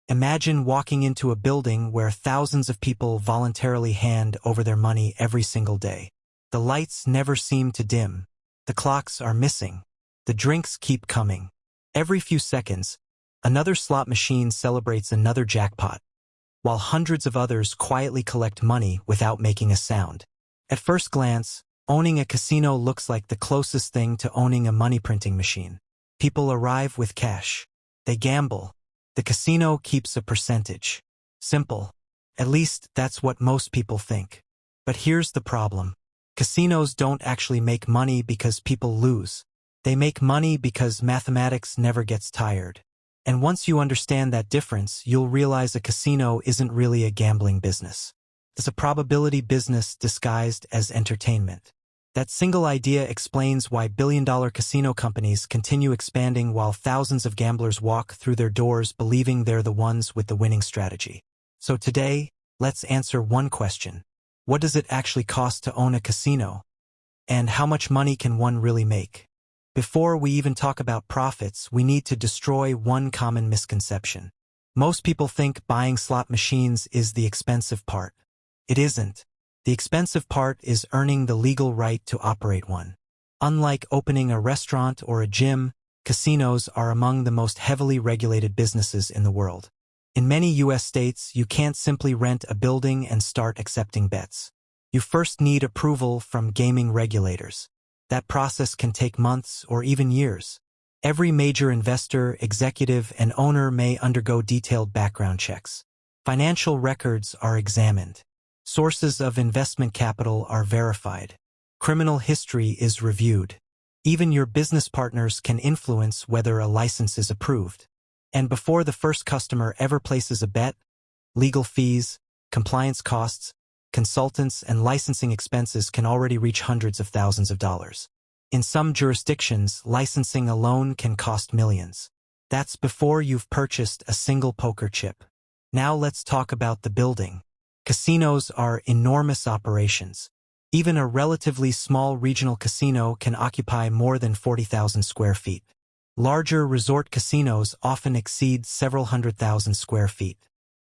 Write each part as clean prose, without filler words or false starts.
Imagine walking into a building where thousands of people voluntarily hand over their money every single day. The lights never seem to dim. The clocks are missing. The drinks keep coming. Every few seconds, another slot machine celebrates another jackpot, while hundreds of others quietly collect money without making a sound. At first glance, owning a casino looks like the closest thing to owning a money printing machine. People arrive with cash. They gamble. The casino keeps a percentage. Simple. At least that's what most people think. But here's the problem. Casinos don't actually make money because people lose. They make money because mathematics never gets tired. And once you understand that difference, you'll realize a casino isn't really a gambling business. It's a probability business disguised as entertainment. That single idea explains why billion-dollar casino companies continue expanding while thousands of gamblers walk through their doors believing they're the ones with the winning strategy. So today, let's answer one question. What does it actually cost to own a casino? And how much money can one really make? Before we even talk about profits, we need to destroy one common misconception. Most people think buying slot machines is the expensive part. It isn't. The expensive part is earning the legal right to operate one. Unlike opening a restaurant or a gym, casinos are among the most heavily regulated businesses in the world. In many U.S. states, you can't simply rent a building and start accepting bets. You first need approval from gaming regulators. That process can take months or even years. Every major investor, executive, and owner may undergo detailed background checks. Financial records are examined. Sources of investment capital are verified. Criminal history is reviewed. Even your business partners can influence whether a license is approved. And before the first customer ever places a bet, legal fees, compliance costs, consultants, and licensing expenses can already reach hundreds of thousands of dollars. In some jurisdictions, licensing alone can cost millions. That's before you've purchased a single poker chip. Now let's talk about the building. Casinos are enormous operations. Even a relatively small regional casino can occupy more than 40,000 square feet. Larger resort casinos often exceed several 100,000 square feet.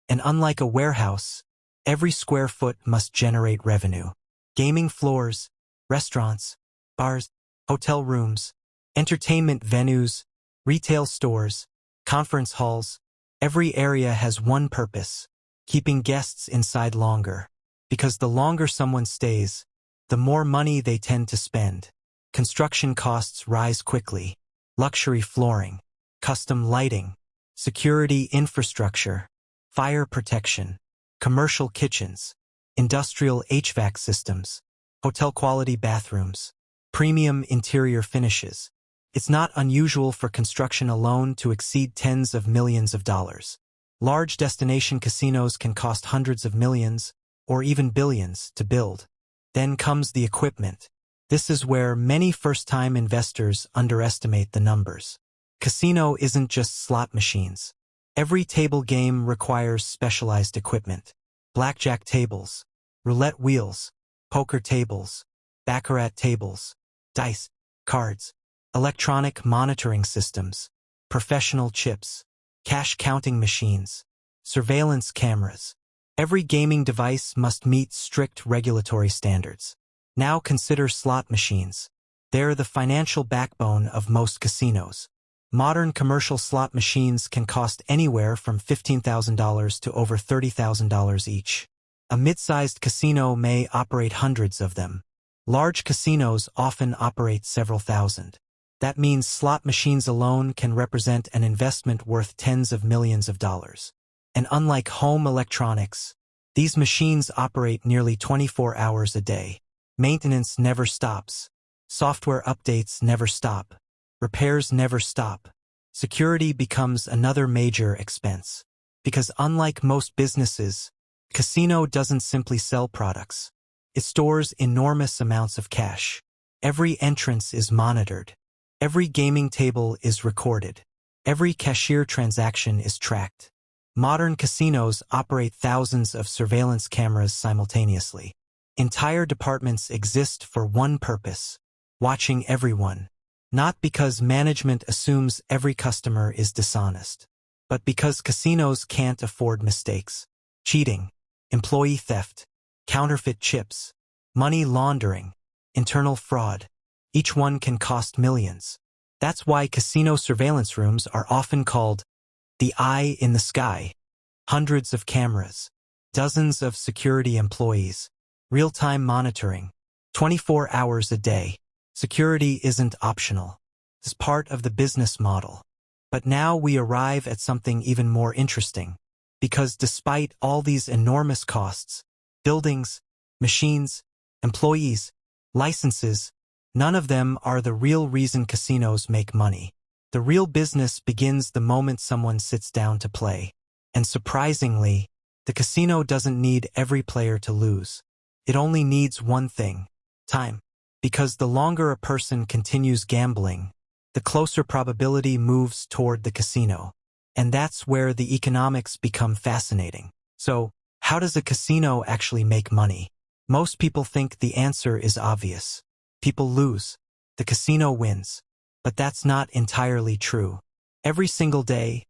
And unlike a warehouse, every square foot must generate revenue. Gaming floors, restaurants, bars, hotel rooms, entertainment venues, retail stores, conference halls, every area has one purpose: keeping guests inside longer. Because the longer someone stays, the more money they tend to spend. Construction costs rise quickly. Luxury flooring, custom lighting, security infrastructure, fire protection, commercial kitchens, industrial HVAC systems, hotel-quality bathrooms, premium interior finishes. It's not unusual for construction alone to exceed tens of millions of dollars. Large destination casinos can cost hundreds of millions, or even billions, to build. Then comes the equipment. This is where many first-time investors underestimate the numbers. Casino isn't just slot machines. Every table game requires specialized equipment. Blackjack tables, roulette wheels, poker tables, baccarat tables, dice, cards, electronic monitoring systems, professional chips, cash counting machines, surveillance cameras. Every gaming device must meet strict regulatory standards. Now consider slot machines. They're the financial backbone of most casinos. Modern commercial slot machines can cost anywhere from $15,000 to over $30,000 each. A mid-sized casino may operate hundreds of them. Large casinos often operate several thousand. That means slot machines alone can represent an investment worth tens of millions of dollars. And unlike home electronics, these machines operate nearly 24 hours a day. Maintenance never stops. Software updates never stop. Repairs never stop. Security becomes another major expense. Because unlike most businesses, a casino doesn't simply sell products. It stores enormous amounts of cash. Every entrance is monitored. Every gaming table is recorded. Every cashier transaction is tracked. Modern casinos operate thousands of surveillance cameras simultaneously. Entire departments exist for one purpose: watching everyone. Not because management assumes every customer is dishonest, But because casinos can't afford mistakes, cheating, employee theft, counterfeit chips, money laundering, internal fraud, each one can cost millions. That's why casino surveillance rooms are often called the eye in the sky. Hundreds of cameras, dozens of security employees, real-time monitoring, 24 hours a day. Security isn't optional. It's part of the business model. But now we arrive at something even more interesting. Because despite all these enormous costs, buildings, machines, employees, licenses, none of them are the real reason casinos make money. The real business begins the moment someone sits down to play. And surprisingly, the casino doesn't need every player to lose. It only needs one thing: time. Because the longer a person continues gambling, the closer probability moves toward the casino. And that's where the economics become fascinating. So, how does a casino actually make money? Most people think the answer is obvious. People lose. The casino wins. But that's not entirely true. Every single day,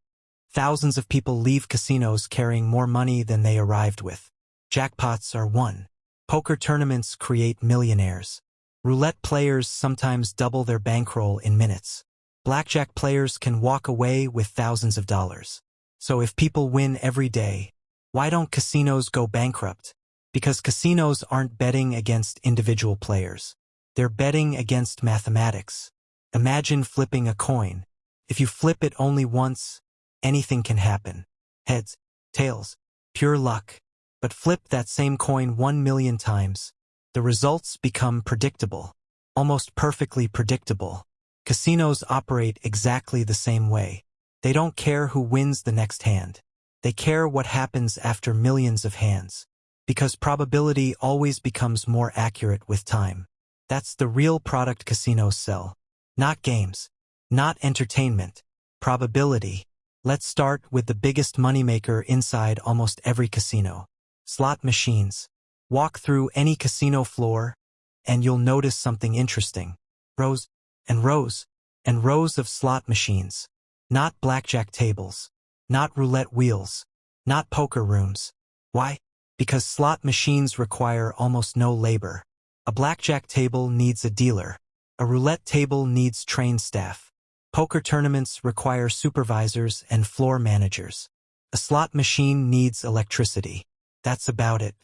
thousands of people leave casinos carrying more money than they arrived with. Jackpots are won. Poker tournaments create millionaires. Roulette players sometimes double their bankroll in minutes. Blackjack players can walk away with thousands of dollars. So if people win every day, why don't casinos go bankrupt? Because casinos aren't betting against individual players. They're betting against mathematics. Imagine flipping a coin. If you flip it only once, anything can happen. Heads, tails, pure luck. But flip that same coin 1 million times. The results become predictable, almost perfectly predictable. Casinos operate exactly the same way. They don't care who wins the next hand. They care what happens after millions of hands. Because probability always becomes more accurate with time. That's the real product casinos sell. Not games. Not entertainment. Probability. Let's start with the biggest moneymaker inside almost every casino. Slot machines. Walk through any casino floor, and you'll notice something interesting. Rows and rows and rows of slot machines. Not blackjack tables. Not roulette wheels. Not poker rooms. Why? Because slot machines require almost no labor. A blackjack table needs a dealer. A roulette table needs trained staff. Poker tournaments require supervisors and floor managers. A slot machine needs electricity. That's about it.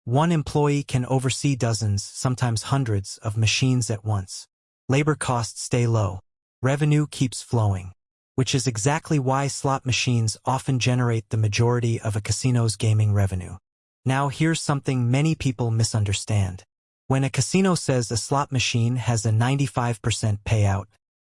One employee can oversee dozens, sometimes hundreds, of machines at once. Labor costs stay low. Revenue keeps flowing. Which is exactly why slot machines often generate the majority of a casino's gaming revenue. Now here's something many people misunderstand. When a casino says a slot machine has a 95% payout,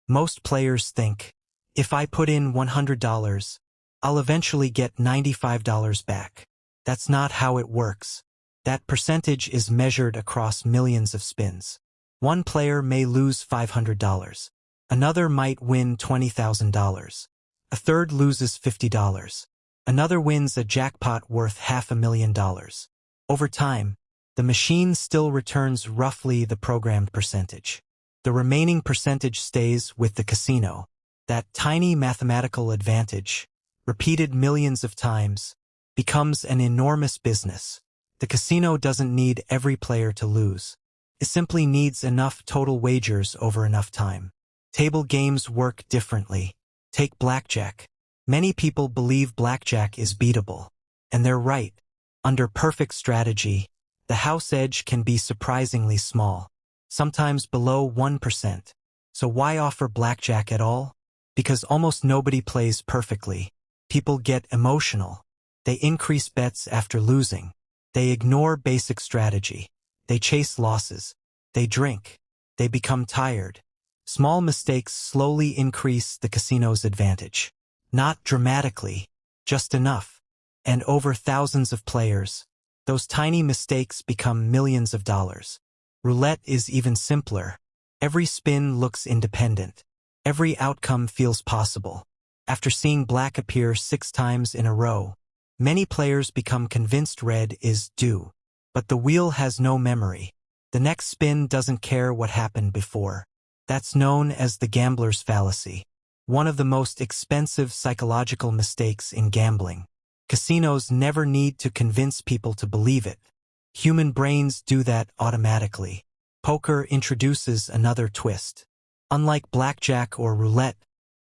most players think, if I put in $100, I'll eventually get $95 back. That's not how it works. That percentage is measured across millions of spins. One player may lose $500. Another might win $20,000. A third loses $50. Another wins a jackpot worth $500,000. Over time, the machine still returns roughly the programmed percentage. The remaining percentage stays with the casino. That tiny mathematical advantage, repeated millions of times, becomes an enormous business. The casino doesn't need every player to lose. It simply needs enough total wagers over enough time. Table games work differently. Take blackjack. Many people believe blackjack is beatable. And they're right. Under perfect strategy, the house edge can be surprisingly small, sometimes below 1%. So why offer blackjack at all? Because almost nobody plays perfectly. People get emotional. They increase bets after losing. They ignore basic strategy. They chase losses. They drink. They become tired. Small mistakes slowly increase the casino's advantage. Not dramatically, just enough. And over thousands of players, those tiny mistakes become millions of dollars. Roulette is even simpler. Every spin looks independent. Every outcome feels possible. After seeing black appear 6 times in a row, many players become convinced red is due. But the wheel has no memory. The next spin doesn't care what happened before. That's known as the gambler's fallacy. one of the most expensive psychological mistakes in gambling. Casinos never need to convince people to believe it. Human brains do that automatically. Poker introduces another twist. Unlike blackjack or roulette,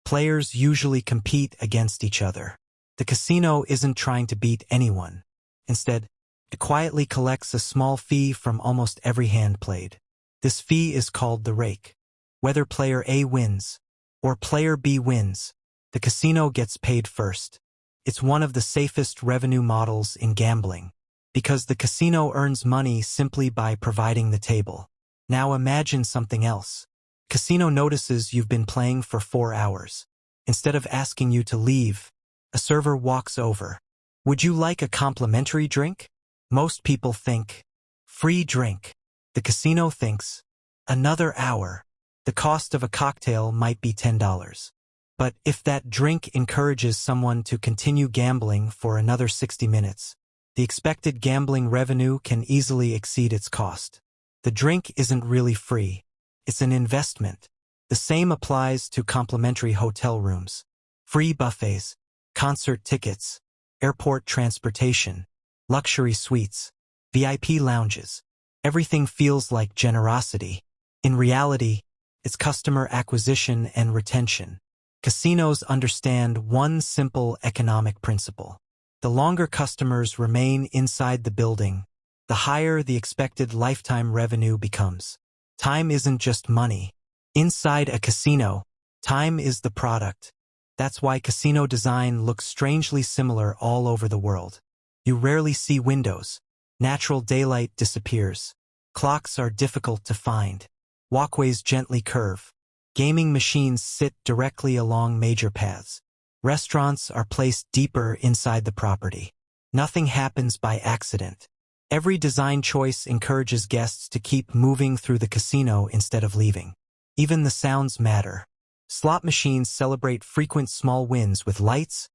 players usually compete against each other. The casino isn't trying to beat anyone. Instead, it quietly collects a small fee from almost every hand played. This fee is called the rake. Whether player A wins or player B wins, the casino gets paid first. It's one of the safest revenue models in gambling, because the casino earns money simply by providing the table. Now imagine something else. Casino notices you've been playing for 4 hours. Instead of asking you to leave, a server walks over. Would you like a complimentary drink? Most people think, free drink. The casino thinks, another hour. The cost of a cocktail might be $10. But if that drink encourages someone to continue gambling for another 60 minutes, the expected gambling revenue can easily exceed its cost. The drink isn't really free. It's an investment. The same applies to complimentary hotel rooms, free buffets, concert tickets, airport transportation, luxury suites, VIP lounges. Everything feels like generosity. In reality, it's customer acquisition and retention. Casinos understand one simple economic principle. The longer customers remain inside the building, the higher the expected lifetime revenue becomes. Time isn't just money. Inside a casino, time is the product. That's why casino design looks strangely similar all over the world. You rarely see windows. Natural daylight disappears. Clocks are difficult to find. Walkways gently curve. Gaming machines sit directly along major paths. Restaurants are placed deeper inside the property. Nothing happens by accident. Every design choice encourages guests to keep moving through the casino instead of leaving. Even the sounds matter. Slot machines celebrate frequent small wins with lights,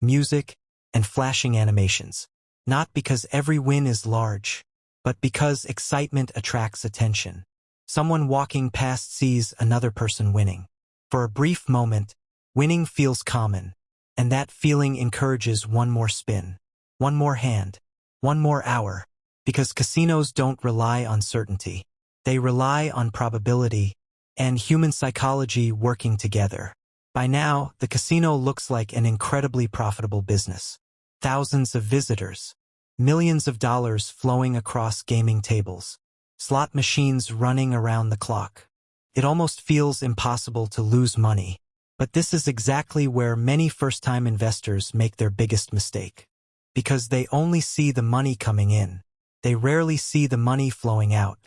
music, and flashing animations. Not because every win is large, but because excitement attracts attention. Someone walking past sees another person winning. For a brief moment, winning feels common, and that feeling encourages one more spin, one more hand, one more hour. Because casinos don't rely on certainty. They rely on probability and human psychology working together. By now, the casino looks like an incredibly profitable business. Thousands of visitors, millions of dollars flowing across gaming tables, slot machines running around the clock. It almost feels impossible to lose money. But this is exactly where many first-time investors make their biggest mistake. Because they only see the money coming in. They rarely see the money flowing out,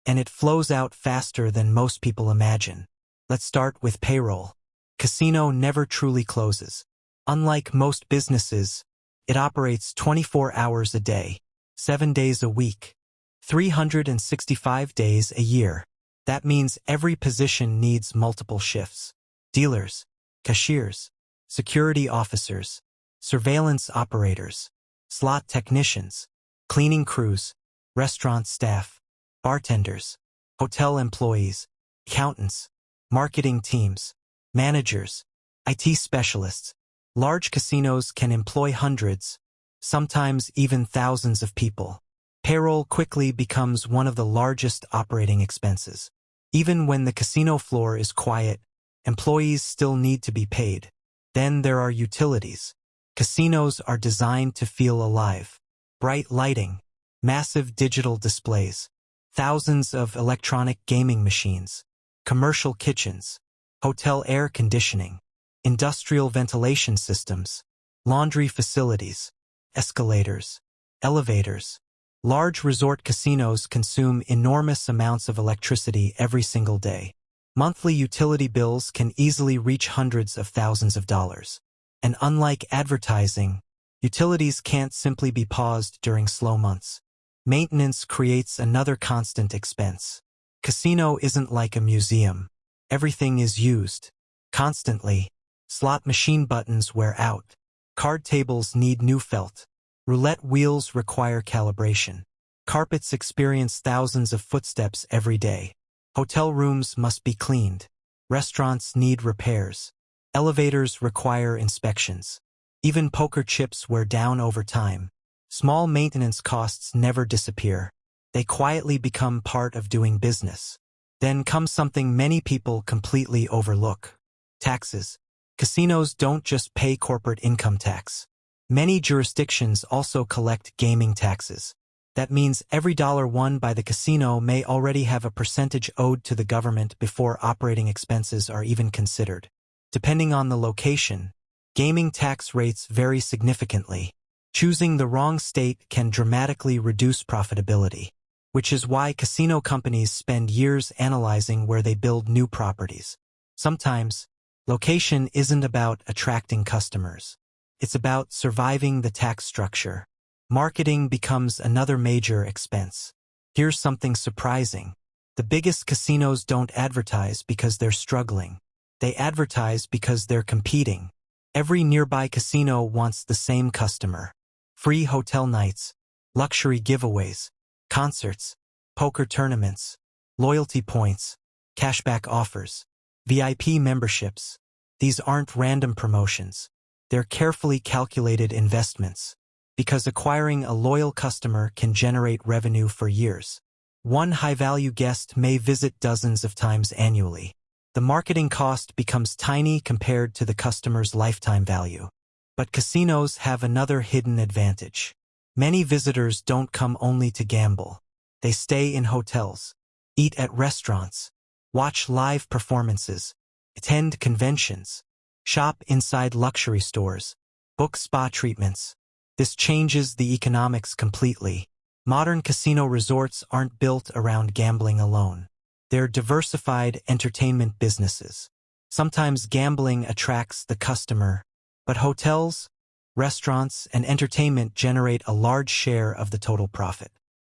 and it flows out faster than most people imagine. Let's start with payroll. Casino never truly closes. Unlike most businesses, it operates 24 hours a day, 7 days a week, 365 days a year. That means every position needs multiple shifts. Dealers, cashiers, security officers, surveillance operators, slot technicians, cleaning crews, restaurant staff, bartenders, hotel employees, accountants, marketing teams, managers, IT specialists. Large casinos can employ hundreds, sometimes even thousands of people. Payroll quickly becomes one of the largest operating expenses. Even when the casino floor is quiet, employees still need to be paid. Then there are utilities. Casinos are designed to feel alive. Bright lighting, massive digital displays, thousands of electronic gaming machines, commercial kitchens, hotel air conditioning, industrial ventilation systems, laundry facilities, escalators, elevators. Large resort casinos consume enormous amounts of electricity every single day. Monthly utility bills can easily reach hundreds of thousands of dollars. And unlike advertising, utilities can't simply be paused during slow months. Maintenance creates another constant expense. Casino isn't like a museum. Everything is used. Constantly. Slot machine buttons wear out. Card tables need new felt. Roulette wheels require calibration. Carpets experience thousands of footsteps every day. Hotel rooms must be cleaned. Restaurants need repairs. Elevators require inspections. Even poker chips wear down over time. Small maintenance costs never disappear. They quietly become part of doing business. Then comes something many people completely overlook: taxes. Casinos don't just pay corporate income tax. Many jurisdictions also collect gaming taxes. That means every dollar won by the casino may already have a percentage owed to the government before operating expenses are even considered. Depending on the location, gaming tax rates vary significantly. Choosing the wrong state can dramatically reduce profitability, which is why casino companies spend years analyzing where they build new properties. Sometimes, location isn't about attracting customers. It's about surviving the tax structure. Marketing becomes another major expense. Here's something surprising. The biggest casinos don't advertise because they're struggling. They advertise because they're competing. Every nearby casino wants the same customer. Free hotel nights, luxury giveaways, concerts, poker tournaments, loyalty points, cashback offers, VIP memberships. These aren't random promotions. They're carefully calculated investments, because acquiring a loyal customer can generate revenue for years. One high-value guest may visit dozens of times annually. The marketing cost becomes tiny compared to the customer's lifetime value. But casinos have another hidden advantage. Many visitors don't come only to gamble. They stay in hotels, eat at restaurants, watch live performances, attend conventions, shop inside luxury stores, book spa treatments. This changes the economics completely. Modern casino resorts aren't built around gambling alone. They're diversified entertainment businesses. Sometimes gambling attracts the customer, but hotels, restaurants, and entertainment generate a large share of the total profit.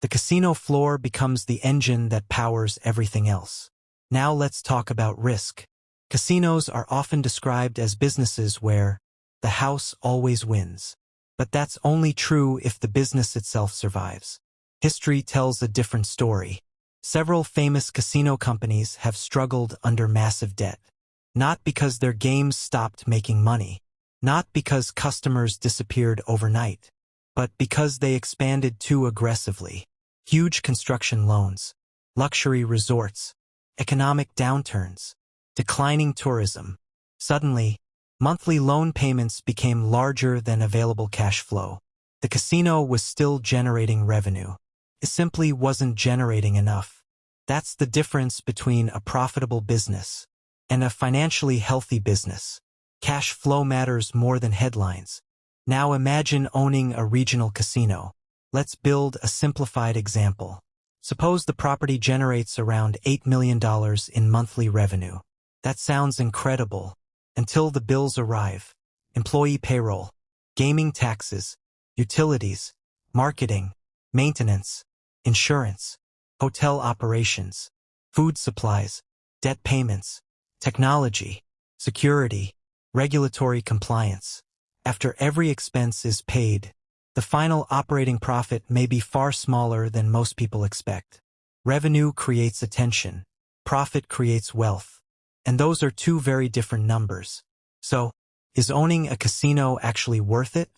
The casino floor becomes the engine that powers everything else. Now let's talk about risk. Casinos are often described as businesses where the house always wins. But that's only true if the business itself survives. History tells a different story. Several famous casino companies have struggled under massive debt. Not because their games stopped making money, not because customers disappeared overnight, but because they expanded too aggressively. Huge construction loans, luxury resorts, economic downturns, declining tourism. Suddenly, monthly loan payments became larger than available cash flow. The casino was still generating revenue. It simply wasn't generating enough. That's the difference between a profitable business and a financially healthy business. Cash flow matters more than headlines. Now imagine owning a regional casino. Let's build a simplified example. Suppose the property generates around $8 million in monthly revenue. That sounds incredible, until the bills arrive. Employee payroll, gaming taxes, utilities, marketing, maintenance, insurance, hotel operations, food supplies, debt payments, technology, security, regulatory compliance. After every expense is paid, the final operating profit may be far smaller than most people expect. Revenue creates attention, profit creates wealth, and those are two very different numbers. So, is owning a casino actually worth it?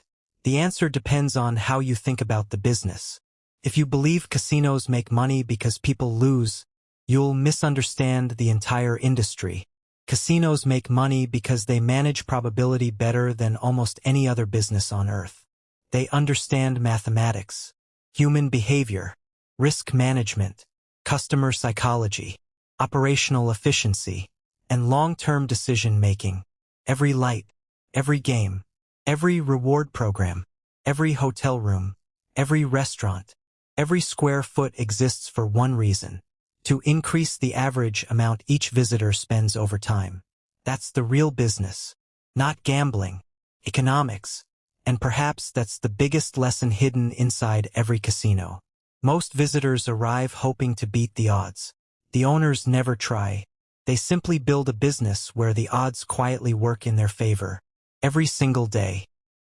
The answer depends on how you think about the business. If you believe casinos make money because people lose, you'll misunderstand the entire industry. Casinos make money because they manage probability better than almost any other business on earth. They understand mathematics, human behavior, risk management, customer psychology, operational efficiency, and long-term decision-making. Every light, every game, every reward program, every hotel room, every restaurant, every square foot exists for one reason: to increase the average amount each visitor spends over time. That's the real business, not gambling, economics, and perhaps that's the biggest lesson hidden inside every casino. Most visitors arrive hoping to beat the odds. The owners never try. They simply build a business where the odds quietly work in their favor, every single day.